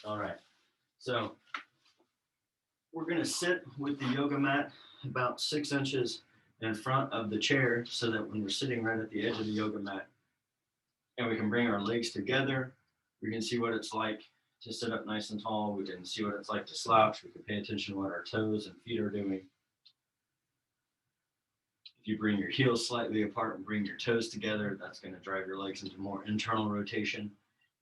All right. So we're going to sit with the yoga mat about 6 inches in front of the chair so that when we're sitting right at the edge of the yoga mat and we can bring our legs together, we can see what it's like to sit up nice and tall. We can see what it's like to slouch. We can pay attention to what our toes and feet are doing. If you bring your heels slightly apart and bring your toes together, that's going to drive your legs into more internal rotation.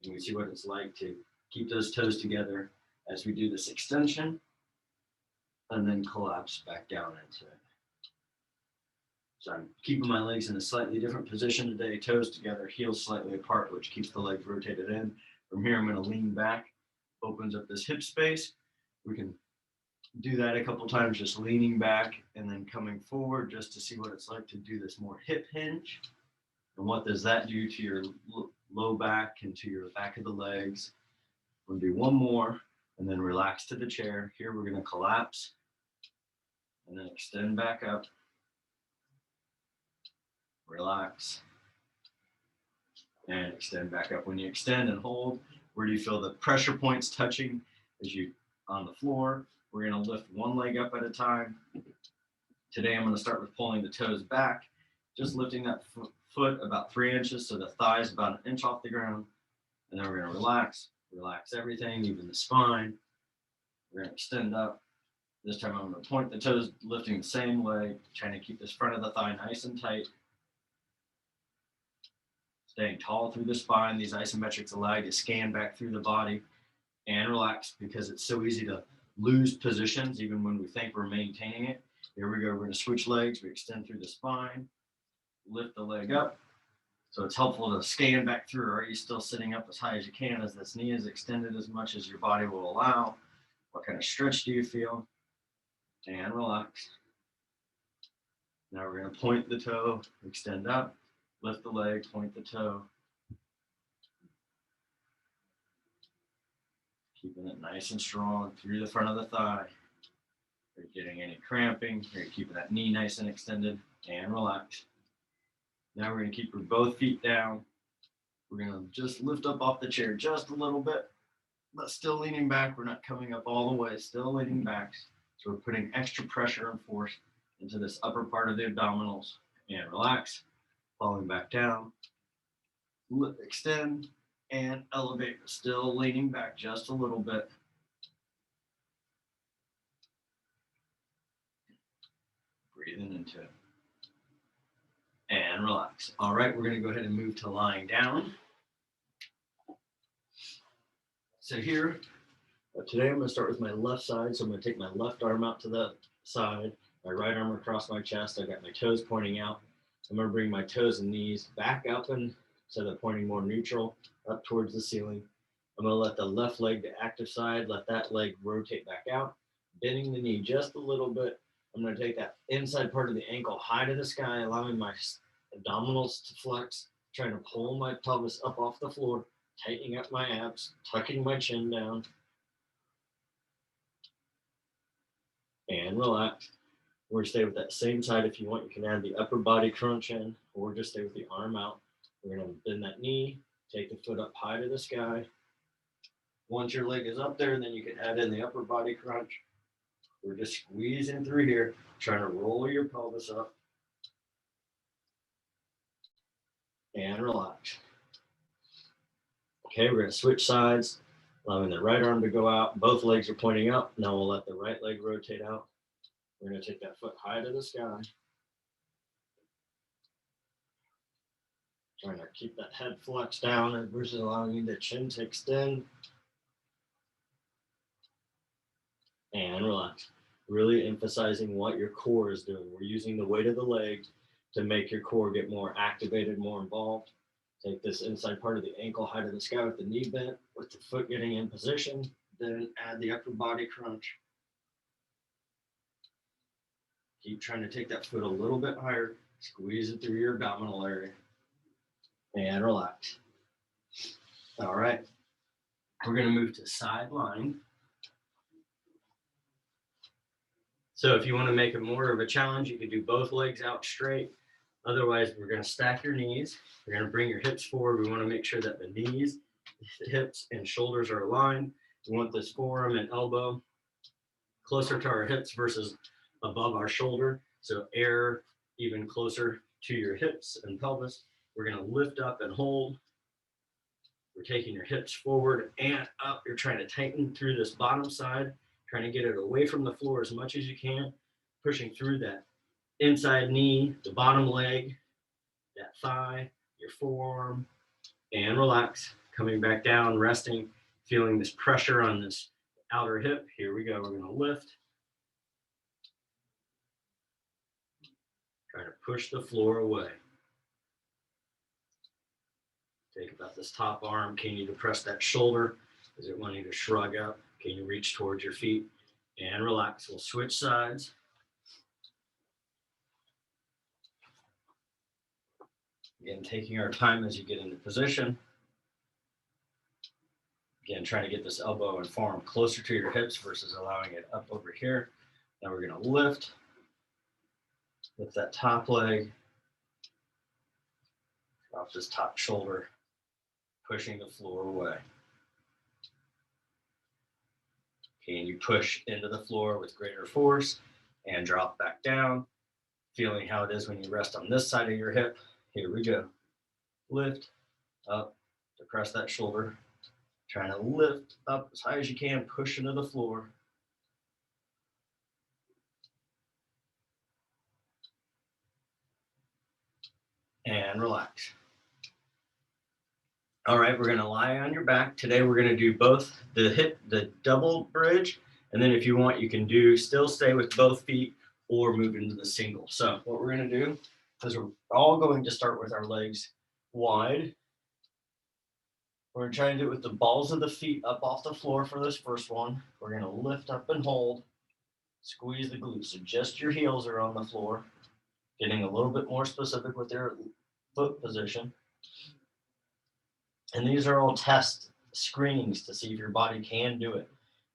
And we see what it's like to keep those toes together as we do this extension and then collapse back down into it. So I'm keeping my legs in a slightly different position today, toes together, heels slightly apart, which keeps the legs rotated in. From here, I'm going to lean back, opens up this hip space. We can do that a couple times, just leaning back and then coming forward just to see what it's like to do this more hip hinge. And what does that do to your low back and to your back of the legs? We'll do one more and then relax to the chair. Here we're going to collapse and then extend back up. Relax and extend back up. When you extend and hold, where do you feel the pressure points touching as you on the floor? We're going to lift one leg up at a time. Today I'm going to start with pulling the toes back, just lifting that foot about 3 inches so the thigh is about 1 inch off the ground. And then we're going to relax everything, even the spine. We're going to extend up. This time I'm going to point the toes, lifting the same leg, trying to keep this front of the thigh nice and tight. Staying tall through the spine. These isometrics allow you to scan back through the body and relax because it's so easy to lose positions even when we think we're maintaining it. Here we go. We're going to switch legs. We extend through the spine, lift the leg up. So it's helpful to scan back through. Are you still sitting up as high as you can as this knee is extended as much as your body will allow? What kind of stretch do you feel? And relax. Now we're going to point the toe, extend up, lift the leg, point the toe. Keeping it nice and strong through the front of the thigh. Are you getting any cramping? Are you keeping that knee nice and extended? And relax. Now we're going to keep both feet down. We're going to just lift up off the chair just a little bit, but still leaning back. We're not coming up all the way, still leaning back. So we're putting extra pressure and force into this upper part of the abdominals. And relax, falling back down. Extend and elevate, still leaning back just a little bit. Breathing into it. And relax. All right, we're going to go ahead and move to lying down. So here, today I'm going to start with my left side. So I'm going to take my left arm out to the side, my right arm across my chest. I've got my toes pointing out. I'm going to bring my toes and knees back up and so they're pointing more neutral up towards the ceiling. I'm going to let the left leg, the active side, let that leg rotate back out, bending the knee just a little bit. I'm going to take that inside part of the ankle high to the sky, allowing my abdominals to flex, trying to pull my pelvis up off the floor, tightening up my abs, tucking my chin down, and relax. We're going to stay with that same side. If you want, you can add the upper body crunch in, or just stay with the arm out. We're going to bend that knee, take the foot up high to the sky. Once your leg is up there, then you can add in the upper body crunch. We're just squeezing through here, trying to roll your pelvis up. And relax. Okay, we're going to switch sides, allowing the right arm to go out. Both legs are pointing up. Now we'll let the right leg rotate out. We're going to take that foot high to the sky. Trying to keep that head flexed down versus allowing the chin to extend. And relax. Really emphasizing what your core is doing. We're using the weight of the leg to make your core get more activated, more involved. Take this inside part of the ankle high to the sky with the knee bent, with the foot getting in position. Then add the upper body crunch. Keep trying to take that foot a little bit higher. Squeeze it through your abdominal area. And relax. All right. We're going to move to side lying. So if you want to make it more of a challenge, you can do both legs out straight. Otherwise, we're going to stack your knees. We're going to bring your hips forward. We want to make sure that the knees, hips, and shoulders are aligned. We want this forearm and elbow closer to our hips versus above our shoulder. So air even closer to your hips and pelvis. We're going to lift up and hold. We're taking your hips forward and up. You're trying to tighten through this bottom side, trying to get it away from the floor as much as you can, pushing through that inside knee, the bottom leg, that thigh, your forearm, and relax. Coming back down, resting, feeling this pressure on this outer hip. Here we go. We're going to lift. Try to push the floor away. Think about this top arm. Can you depress that shoulder? Is it wanting to shrug up? Can you reach towards your feet? And relax. We'll switch sides. Again, taking our time as you get into position. Again, trying to get this elbow and forearm closer to your hips versus allowing it up over here. Now we're going to lift that top leg, drop this top shoulder, pushing the floor away. Can you push into the floor with greater force and drop back down? Feeling how it is when you rest on this side of your hip. Here we go. Lift up, depress that shoulder. Trying to lift up as high as you can, push into the floor. And relax. All right, we're going to lie on your back. Today we're going to do both the double bridge, and then if you want, you can still stay with both feet or move into the single. So what we're going to do is we're all going to start with our legs wide. We're going to try and do it with the balls of the feet up off the floor for this first one. We're going to lift up and hold, squeeze the glutes. So just your heels are on the floor, getting a little bit more specific with your foot position. And these are all test screenings to see if your body can do it,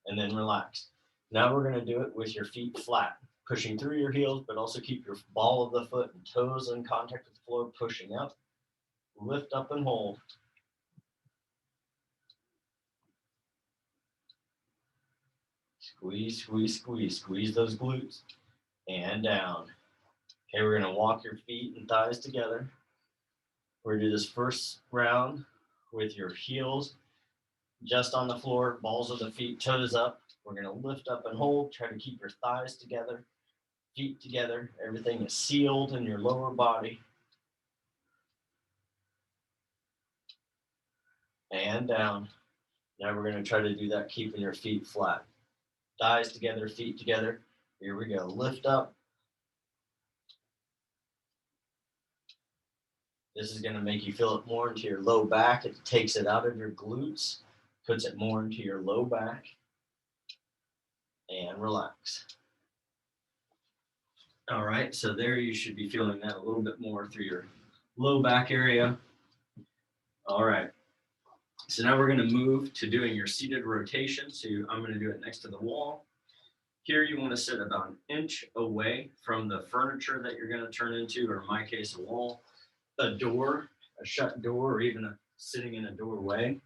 and then relax. Now we're going to do it with your feet flat, pushing through your heels, but also keep your ball of the foot and toes in contact with the floor, pushing up, lift up and hold. Squeeze, squeeze, squeeze, squeeze those glutes and down. Okay, we're going to walk your feet and thighs together. We're going to do this first round with your heels just on the floor, balls of the feet, toes up. We're going to lift up and hold. Try to keep your thighs together, feet together. Everything is sealed in your lower body. And down. Now we're going to try to do that, keeping your feet flat. Thighs together, feet together. Here we go. Lift up. This is going to make you feel it more into your low back. It takes it out of your glutes, puts it more into your low back. And relax. All right, so there you should be feeling that a little bit more through your low back area. All right, so now we're going to move to doing your seated rotation. So I'm going to do it next to the wall. Here you want to sit about an inch away from the furniture that you're going to turn into, or in my case, a wall. A door, a shut door, or even sitting in a doorway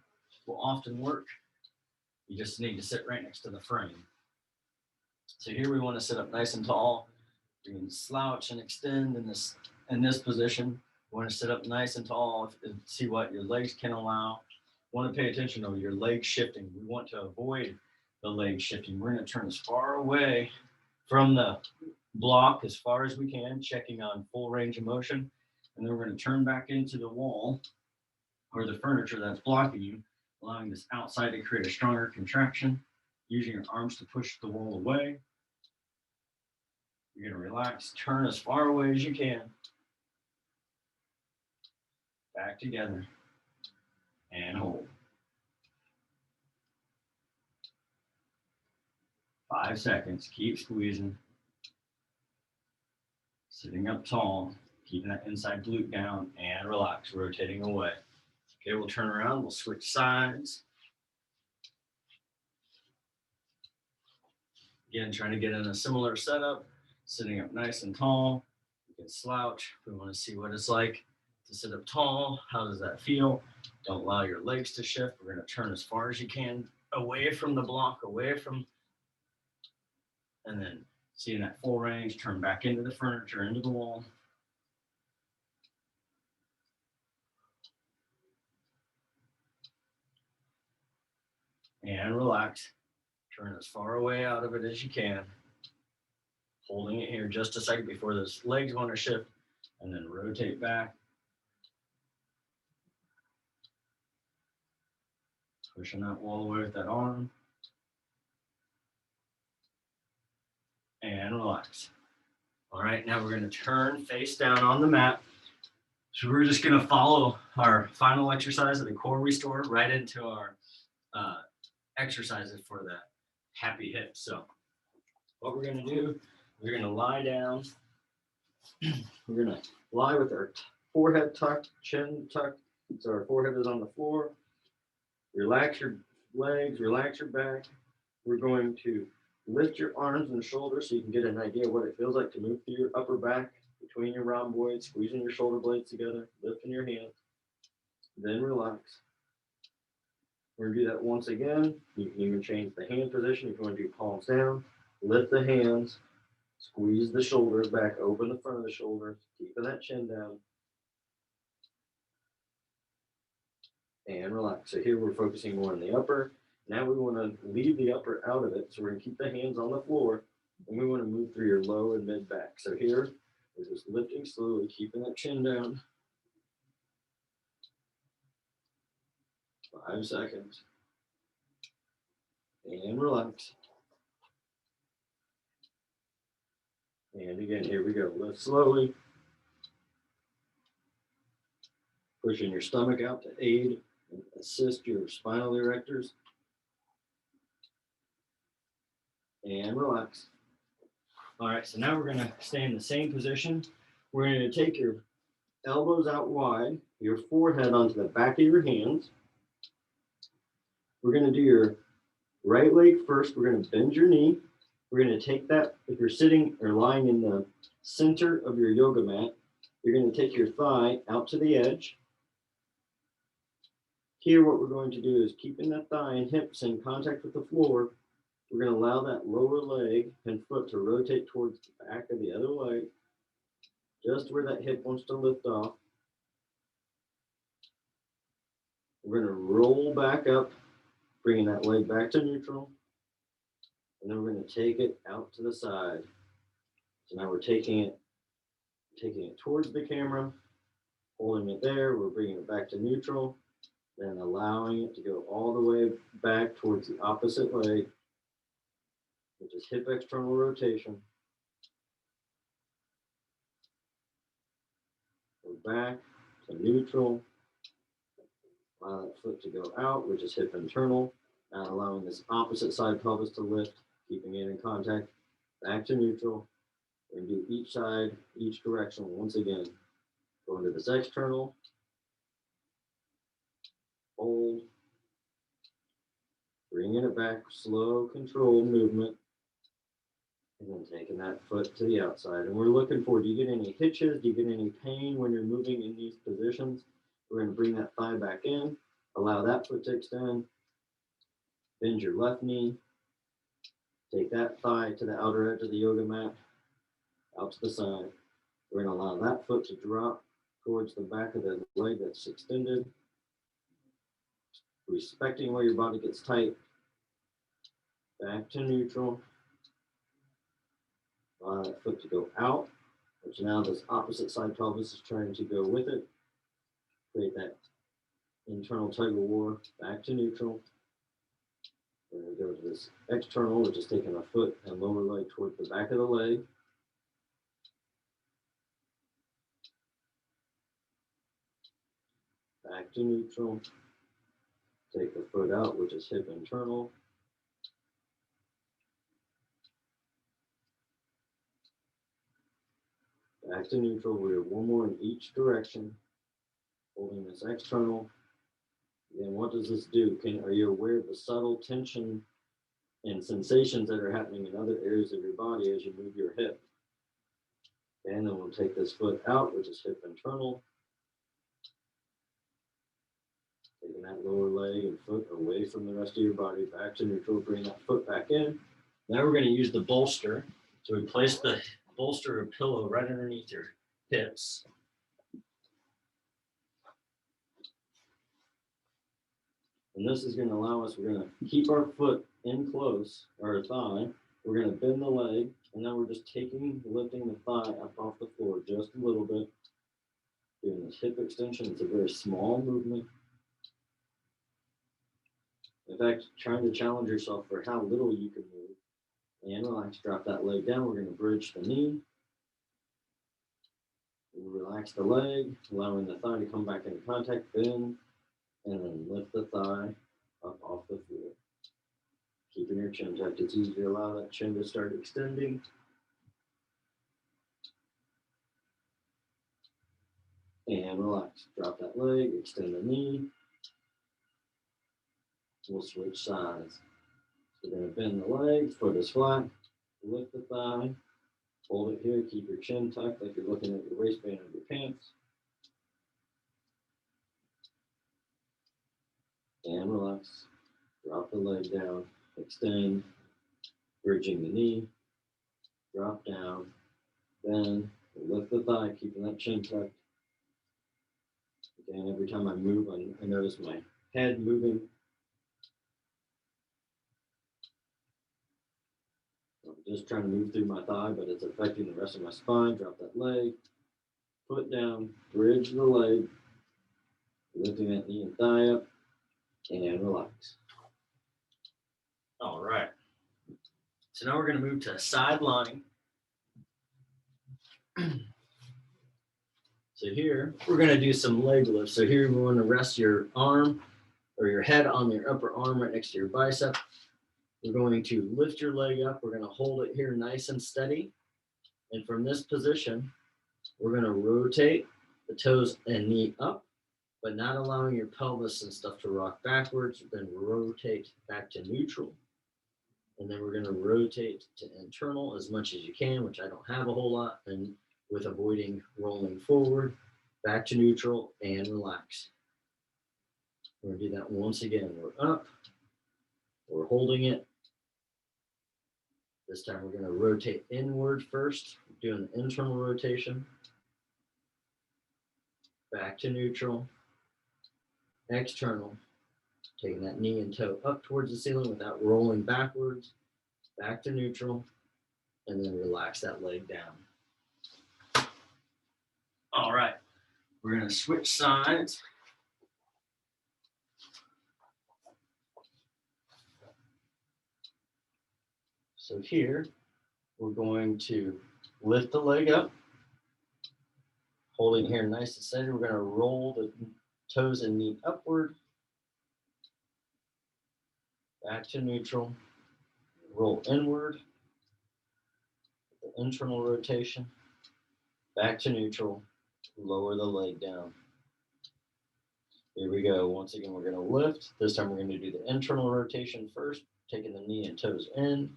will often work. You just need to sit right next to the frame. So here we want to sit up nice and tall. You can slouch and extend in this position. You want to sit up nice and tall and see what your legs can allow. You want to pay attention to your legs shifting. We want to avoid the legs shifting. We're going to turn as far away from the block as far as we can, checking on full range of motion. And then we're going to turn back into the wall or the furniture that's blocking you, allowing this outside to create a stronger contraction, using your arms to push the wall away. You're going to relax, turn as far away as you can. Back together and hold. 5 seconds, keep squeezing. Sitting up tall, keeping that inside glute down and relax, rotating away. Okay, we'll turn around, we'll switch sides. Again, trying to get in a similar setup, sitting up nice and tall. You can slouch. We want to see what it's like to sit up tall. How does that feel? Don't allow your legs to shift. We're going to turn as far as you can away from the block, and then seeing that full range, turn back into the furniture, into the wall. And relax. Turn as far away out of it as you can. Holding it here just a second before those legs want to shift, and then rotate back. Pushing that wall away with that arm. And relax. All right, now we're going to turn face down on the mat. So we're just going to follow our final exercise of the core restore right into our exercises for that happy hip. So what we're going to do, we're going to lie down. We're going to lie with our forehead tucked, chin tucked, so our forehead is on the floor. Relax your legs, relax your back. We're going to lift your arms and shoulders so you can get an idea of what it feels like to move through your upper back, between your rhomboids, squeezing your shoulder blades together, lifting your hands. Then relax. We're going to do that once again. You can even change the hand position if you want to do palms down. Lift the hands, squeeze the shoulders back, open the front of the shoulders, keeping that chin down. And relax. So here we're focusing more on the upper. Now we want to leave the upper out of it. So we're going to keep the hands on the floor, and we want to move through your low and mid back. So here, we're just lifting slowly, keeping that chin down. 5 seconds. And relax. And again, here we go. Lift slowly. Pushing your stomach out to aid and assist your spinal erectors. And relax. All right, so now we're going to stay in the same position. We're going to take your elbows out wide, your forehead onto the back of your hands. We're going to do your right leg first. We're going to bend your knee. We're going to take that, if you're sitting or lying in the center of your yoga mat, you're going to take your thigh out to the edge. Here, what we're going to do is keeping that thigh and hips in contact with the floor. We're going to allow that lower leg and foot to rotate towards the back of the other leg, just where that hip wants to lift off. We're going to roll back up, bringing that leg back to neutral. And then we're going to take it out to the side. So now we're taking it towards the camera, holding it there. We're bringing it back to neutral, then allowing it to go all the way back towards the opposite leg, which is hip external rotation. We're back to neutral. Allow that foot to go out, which is hip internal. Now allowing this opposite side pelvis to lift, keeping it in contact. Back to neutral. We're going to do each side, each direction once again. Go into this external. Hold. Bringing it back, slow, controlled movement. And then taking that foot to the outside. And we're looking for, do you get any hitches? Do you get any pain when you're moving in these positions? We're going to bring that thigh back in. Allow that foot to extend. Bend your left knee. Take that thigh to the outer edge of the yoga mat, out to the side. We're going to allow that foot to drop towards the back of the leg that's extended. Respecting where your body gets tight. Back to neutral. Allow that foot to go out, which now this opposite side pelvis is trying to go with it. Create that internal tug of war. Back to neutral. We're going to go to this external, which is taking a foot and lower leg towards the back of the leg. Back to neutral. Take the foot out, which is hip internal. Back to neutral. We're one more in each direction. Holding this external. Then what does this do? Are you aware of the subtle tension and sensations that are happening in other areas of your body as you move your hip? And then we'll take this foot out, which is hip internal. Taking that that lower leg and foot away from the rest of your body, back to neutral, bring that foot back in. Now we're going to use the bolster. So we place the bolster or pillow right underneath your hips. And this is going to allow us, we're going to keep our foot in close, or our thigh. We're going to bend the leg, and now we're just lifting the thigh up off the floor just a little bit. Doing this hip extension. It's a very small movement. In fact, trying to challenge yourself for how little you can move. And relax, drop that leg down. We're going to bridge the knee. Relax the leg, allowing the thigh to come back into contact, bend, and then lift the thigh up off the floor. Keeping your chin tucked. It's easy to allow that chin to start extending. And relax. Drop that leg, extend the knee. We'll switch sides. So we're going to bend the leg, foot is flat, lift the thigh, hold it here, keep your chin tucked like you're looking at your waistband of your pants. And relax. Drop the leg down, extend, bridging the knee, drop down, bend, lift the thigh, keeping that chin tucked. Again, every time I move, I notice my head moving. I'm just trying to move through my thigh, but it's affecting the rest of my spine. Drop that leg, foot down, bridge the leg, lifting that knee and thigh up, and relax. All right. So now we're going to move to side lying. So here, we're going to do some leg lifts. So here we want to rest your arm or your head on your upper arm right next to your bicep. We're going to lift your leg up. We're going to hold it here nice and steady. And from this position, we're going to rotate the toes and knee up, but not allowing your pelvis and stuff to rock backwards. Then rotate back to neutral. And then we're going to rotate to internal as much as you can, which I don't have a whole lot, and with avoiding rolling forward, back to neutral, and relax. We're going to do that once again. We're up, we're holding it. This time we're going to rotate inward first, doing the internal rotation, back to neutral, external, taking that knee and toe up towards the ceiling without rolling backwards, back to neutral, and then relax that leg down. All right, we're going to switch sides. So here, we're going to lift the leg up, holding here nice and steady. We're going to roll the toes and knee upward, back to neutral, roll inward, the internal rotation, back to neutral, lower the leg down. Here we go. Once again, we're going to lift. This time we're going to do the internal rotation first, taking the knee and toes in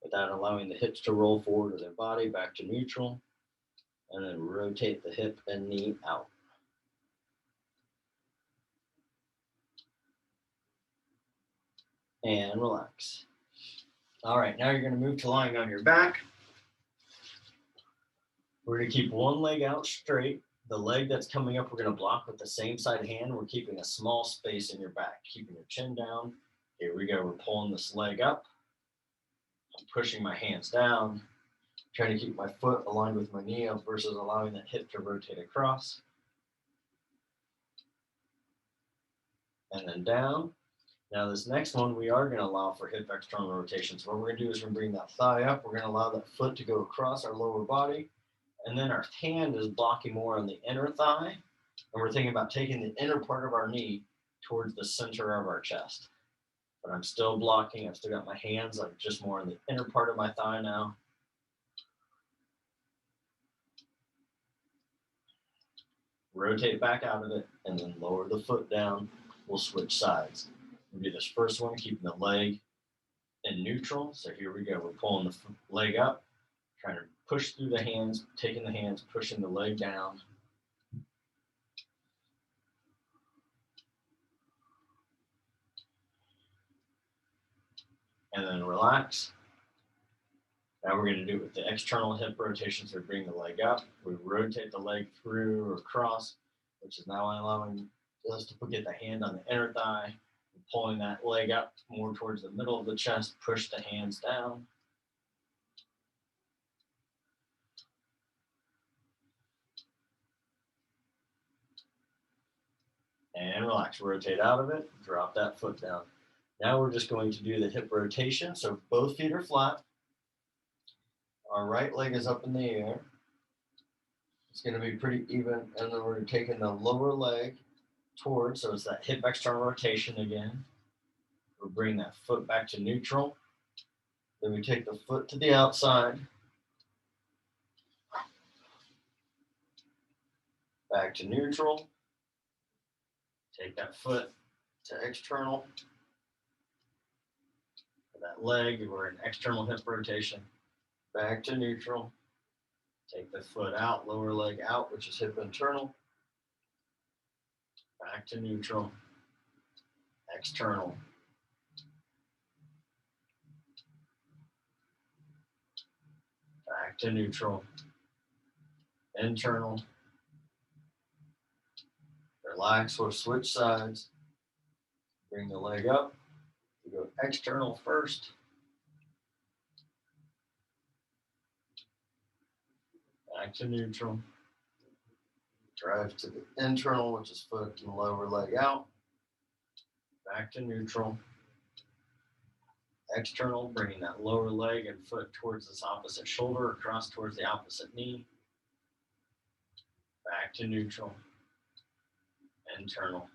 without allowing the hips to roll forward of their body, back to neutral, and then rotate the hip and knee out. And relax. All right, now you're going to move to lying on your back. We're going to keep one leg out straight. The leg that's coming up, we're going to block with the same side hand. We're keeping a small space in your back, keeping your chin down. Here we go. We're pulling this leg up. I'm pushing my hands down, trying to keep my foot aligned with my knee up versus allowing that hip to rotate across. And then down. Now this next one, we are going to allow for hip external rotation. So what we're going to do is we're going to bring that thigh up. We're going to allow that foot to go across our lower body. And then our hand is blocking more on the inner thigh. And we're thinking about taking the inner part of our knee towards the center of our chest. But I'm still blocking. I've still got my hands like just more on the inner part of my thigh now. Rotate back out of it and then lower the foot down. We'll switch sides. We'll do this first one, keeping the leg in neutral. So here we go. We're pulling the leg up, trying to push through the hands, taking the hands, pushing the leg down. and then relax. Now we're going to do it with the external hip rotation. So we bring the leg up, we rotate the leg through or across, which is now allowing us to get the hand on the inner thigh, pulling that leg up more towards the middle of the chest, push the hands down. And relax, rotate out of it, drop that foot down. Now we're just going to do the hip rotation. So both feet are flat. Our right leg is up in the air. It's going to be pretty even. And then we're taking the lower leg towards, so it's that hip external rotation again. We'll bring that foot back to neutral. Then we take the foot to the outside. Back to neutral. Take that foot to external. For that leg, we're in external hip rotation. Back to neutral. Take the foot out, lower leg out, which is hip internal. Back to neutral. External. Back to neutral. Internal. Relax, we'll switch sides. Bring the leg up. We go external first. Back to neutral. Drive to the internal, which is foot and lower leg out. Back to neutral. External, bringing that lower leg and foot towards this opposite shoulder, across towards the opposite knee. Back to neutral. Internal.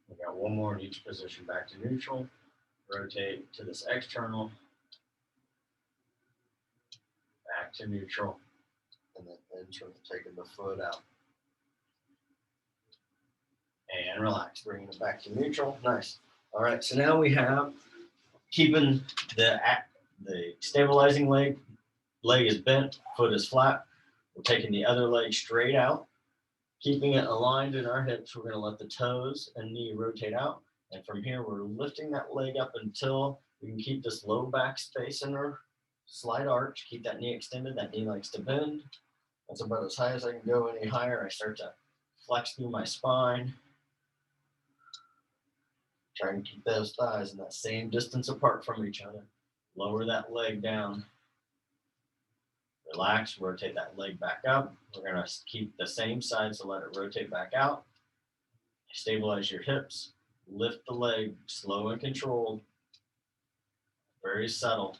We got one more in each position. Back to neutral. Rotate to this external. Back to neutral. And then internal, taking the foot out. And relax, bringing it back to neutral. Nice. All right, so now we have keeping the stabilizing leg is bent, foot is flat. We're taking the other leg straight out, keeping it aligned in our hips. We're going to let the toes and knee rotate out. And from here, we're lifting that leg up until we can keep this low back space in our slight arch. Keep that knee extended. That knee likes to bend. That's about as high as I can go. Any higher, I start to flex through my spine. Trying to keep those thighs in that same distance apart from each other. Lower that leg down. Relax, rotate that leg back up. We're going to keep the same side, so let it rotate back out. Stabilize your hips. Lift the leg, slow and controlled. Very subtle.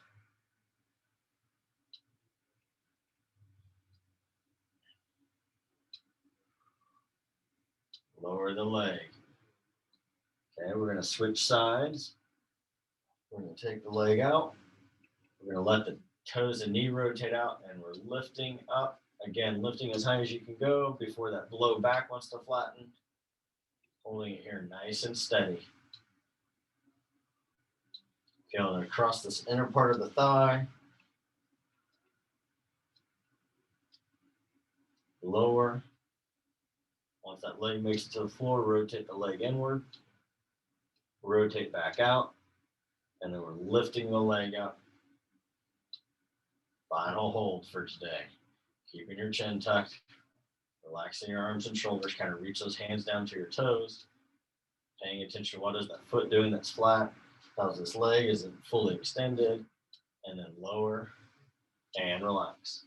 Lower the leg. Okay, we're going to switch sides. We're going to take the leg out. We're going to let the toes and knee rotate out, and we're lifting up. Again, lifting as high as you can go before that low back wants to flatten. Holding it here nice and steady. Feeling it across this inner part of the thigh. Lower. Once that leg makes it to the floor, rotate the leg inward. Rotate back out. And then we're lifting the leg up. Final hold for today. Keeping your chin tucked. Relaxing your arms and shoulders. Kind of reach those hands down to your toes. Paying attention to what is that foot doing that's flat. How's this leg? Is it fully extended? And then lower and relax.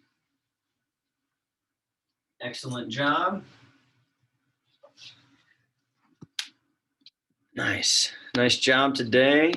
Excellent job. Nice. Nice job today.